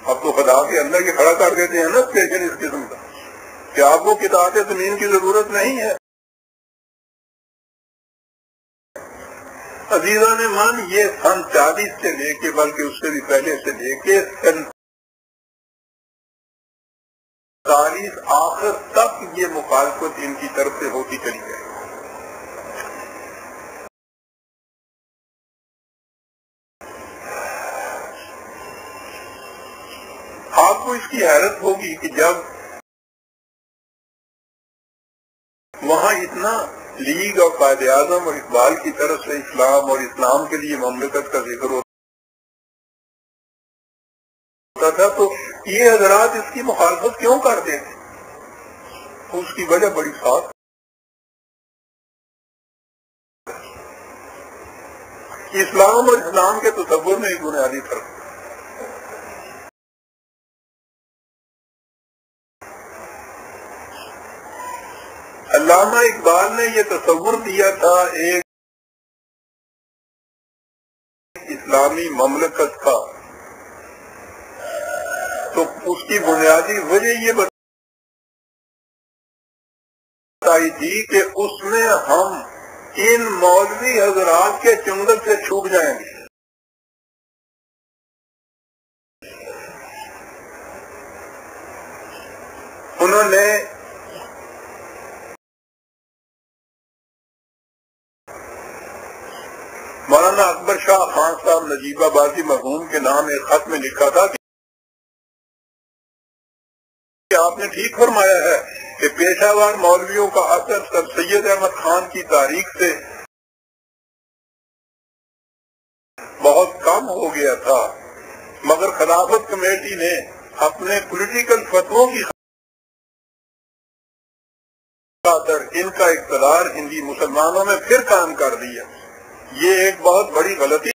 اب تو خدا کے اندر کے کھڑا کر دیتے ہیں نا اسٹیشن اس قسم کا کہ آپ کو قطاعت زمین کی ضرورت نہیں ہے. عزیزان من، یہ سن 40 سے لے کے بلکہ اس سے بھی پہلے سے لے کے 47 آخر تک یہ مخالفت ان کی طرف سے ہوتی چلی ہے. آپ کو اس کی حیرت ہوگی کہ جب وہاں اتنا لیگ اور قائد اعظم اور اقبال کی طرف سے اسلام اور اسلام کے لیے مملکت کا ذکر ہوتا تھا تو یہ حضرات اس کی مخالفت کیوں کرتے تھے؟ اس کی وجہ بڑی صاف. اسلام اور اسلام کے تصور میں ایک بنیادی فرق. علامہ اقبال نے یہ تصور دیا تھا ایک اسلامی مملکت کا، تو اس کی بنیادی وجہ یہ بتائی تھی کہ اس میں ہم ان مولوی حضرات کے چنگل سے چھوٹ جائیں گے. انہوں نے مولانا اکبر شاہ خان صاحب نجیب آبادی مرحوم کے نام ایک خط میں لکھا تھا کہ آپ نے ٹھیک فرمایا ہے کہ پیشہ ور مولویوں کا اثر سر سید احمد خان کی تاریخ سے بہت کم ہو گیا تھا، مگر خلافت کمیٹی نے اپنے پولیٹیکل فتووں کی خاطر ان کا اقتدار ہندی مسلمانوں میں پھر قائم کر دیا. یہ ایک بہت بڑی غلطی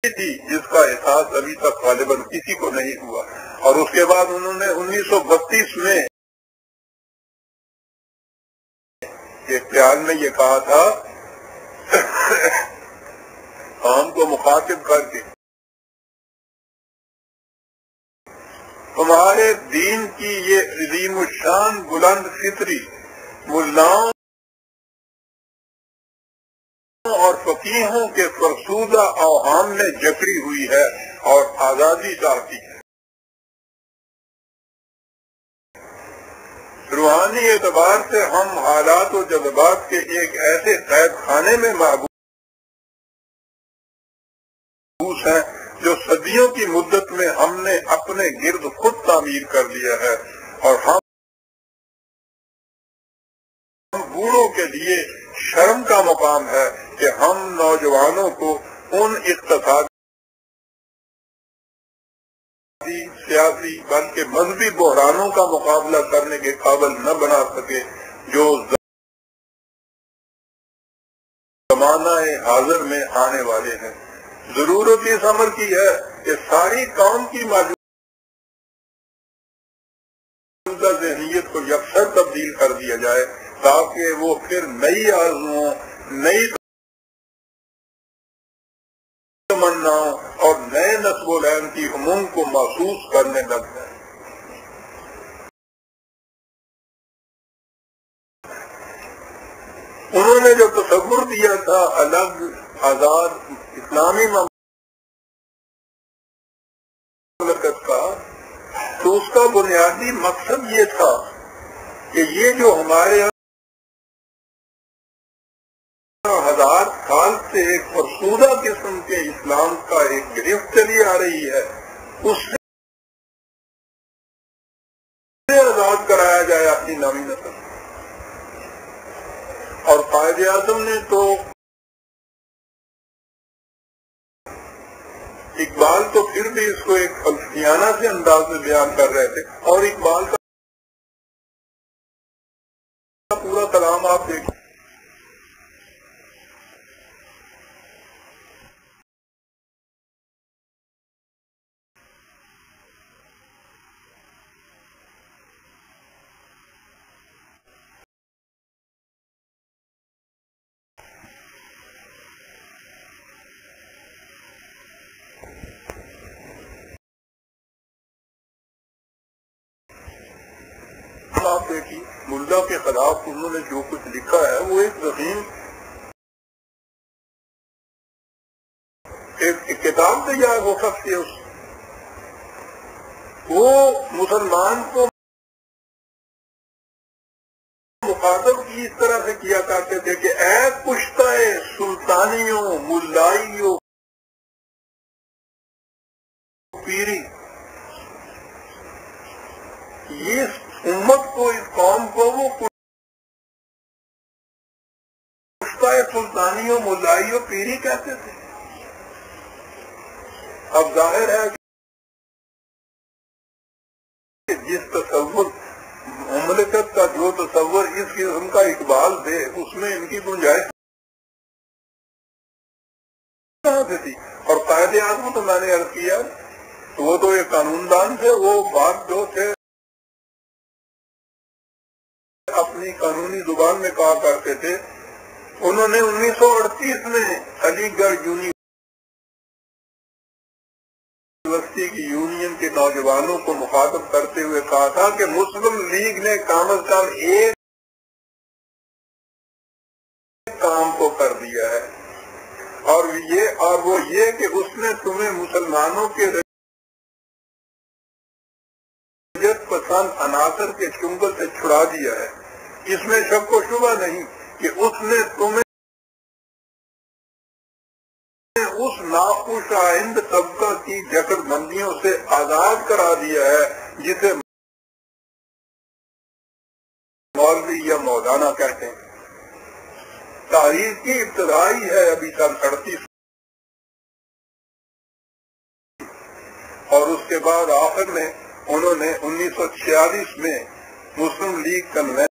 تھی جس کا احساس ابھی تک غالباً کسی کو نہیں ہوا. اور اس کے بعد انہوں نے 1932 میں ایک خیال میں یہ کہا تھا عام کو مخاطب کر کے تمہارے دین کی یہ عظیم الشان بلند فطری ملاؤں اور فقیہوں کے فرسودہ اوہام میں جکڑی ہوئی ہے اور آزادی چاہتی ہے. روحانی اعتبار سے ہم حالات و جذبات کے ایک ایسے قید خانے میں محبوس ہیں جو صدیوں کی مدت میں ہم نے اپنے گرد خود تعمیر کر لیا ہے، اور ہم بوڑھوں کے لیے شرم کا مقام ہے کہ ہم نوجوانوں کو ان اقتصادی، سیاسی بلکہ مذہبی بحرانوں کا مقابلہ کرنے کے قابل نہ بنا سکے جو زمانہ حاضر میں آنے والے ہیں. ضرورت اس امر کی ہے کہ ساری قوم کی موجودہ ذہنیت کو یکسر تبدیل کر دیا جائے تاکہ وہ پھر نئی آرزوؤں، نئی تمناؤں اور نئے نصب و لعن کی عموم کو محسوس کرنے لگ جائیں. انہوں نے جو تصور دیا تھا الگ آزاد اسلامی مملکت کا، تو اس کا بنیادی مقصد یہ تھا کہ یہ جو ہمارے ہزار سال سے ایک فرسودہ قسم کے اسلام کا ایک گرفت چلی آ رہی ہے، اس سے آزاد کرایا جائے اپنی نئی نسل. اور قائد اعظم نے تو اقبال تو پھر بھی اس کو ایک فلسفیانہ سے انداز میں بیان کر رہے تھے، اور اقبال کا پورا کلام آپ دیکھیں. مطالعے کی، ملا کے خلاف انہوں نے جو کچھ لکھا ہے وہ ایک ضخیم ایک کتاب تیار ہو سکتی ہے. وہ مسلمان کو مخاطب کی اس طرح سے کیا کرتے تھے کہ اے پشتہ سلطانیوں ملائیوں پیری، یہ امت کو، اس قوم کو وہ پشتہ سلطانیوں ملائیوں پیری کہتے تھے. اب ظاہر ہے کہ جس تصور مملکت کا جو تصور اس قسم کا اقبال تھے اس میں ان کی گنجائش کہاں سے تھی. اور قائد اعظم تو میں نے عرض کیا وہ تو ایک قانون دان تھے، وہ بات جو تھے اپنی قانونی زبان میں کہا کرتے تھے. انہوں نے 1938 میں علی گڑھ یونیورسٹی کی یونین کے نوجوانوں کو مخاطب کرتے ہوئے کہا تھا کہ مسلم لیگ نے کم از کم ایک کام کو کر دیا ہے، اور وہ یہ کہ اس نے تمہیں مسلمانوں کے رجعت پسند عناصر کے چنگل سے چھڑا دیا ہے. اس میں شک و شبہ نہیں کہ اس نے تمہیں اس ناخوش آئند طبقہ کی جکڑ بندیوں سے آزاد کرا دیا ہے جسے مولوی یا مولانا کہتے ہیں. تاریخ کی ابتدائی ہے ابھی تک 38، اور اس کے بعد آخر میں انہوں نے 1946 میں مسلم لیگ کنونشن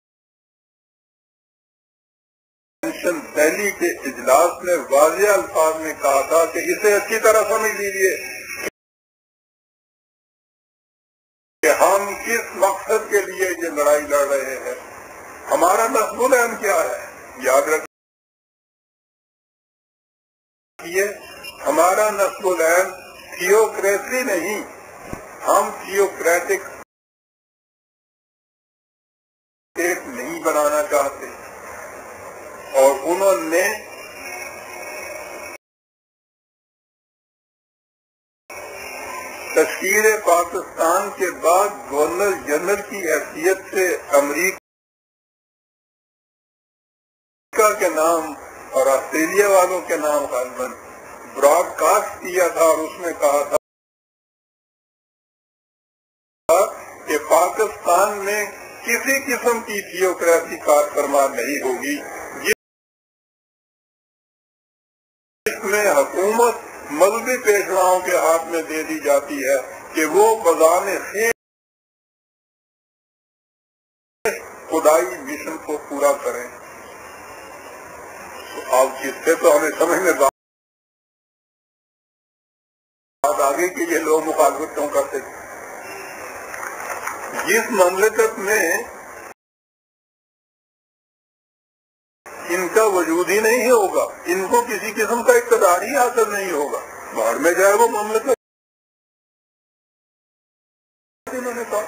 دہلی کے اجلاس میں واضح الفاظ میں کہا تھا کہ اسے اچھی طرح سمجھ لیجیے کہ ہم کس مقصد کے لیے یہ لڑائی لڑ رہے ہیں. ہمارا نصب العین کیا ہے؟ یاد رکھیے ہمارا نصب العین تھیوکریسی نہیں، ہم تھیوکریٹک اسٹیٹ نہیں بنانا چاہتے. اور انہوں نے تشکیل پاکستان کے بعد گورنر جنرل کی حیثیت سے امریکہ کے نام اور آسٹریلیا والوں کے نام غالباً براڈ کاسٹ کیا تھا، اور اس میں کہا تھا کہ پاکستان میں کسی قسم کی تھیوکریسی کار فرما نہیں ہوگی جس میں حکومت مذہبی پیشواؤں کے ہاتھ میں دے دی جاتی ہے کہ وہ بذان خیر خدائی مشن کو پورا کریں. اب اس سے تو ہمیں سمجھ میں بات آگے کہ یہ لوگ مخالفت کیوں کرتے تھے. جس مملکت میں ان کا وجود ہی نہیں ہوگا، ان کو کسی قسم کا اقتدار ہی حاصل نہیں ہوگا، باہر میں جائے وہ مملکت. انہوں نے کہا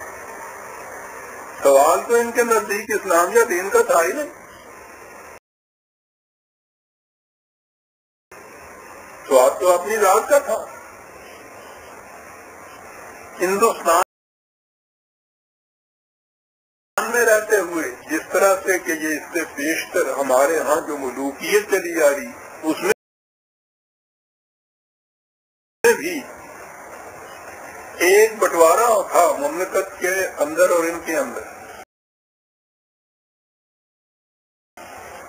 سوال تو ان کے نزدیک اسلام یا دین کا تھا ہی نہیں، سوال تو اپنی ذات کا تھا. ہندوستان میں رہتے ہوئے جس طرح سے کہ یہ اس سے بیشتر ہمارے ہاں جو ملوکیت چلی جا رہی اس میں بھی ایک بٹوارا تھا مملکت کے اندر اور ان کے اندر.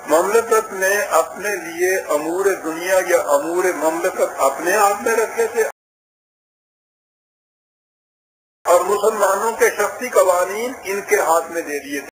مملکت نے اپنے لیے امور دنیا یا امور مملکت اپنے ہاتھ میں رکھے تھے اور مسلمانوں کے شخصی قوانین ان کے ہاتھ میں دے دیے تھے.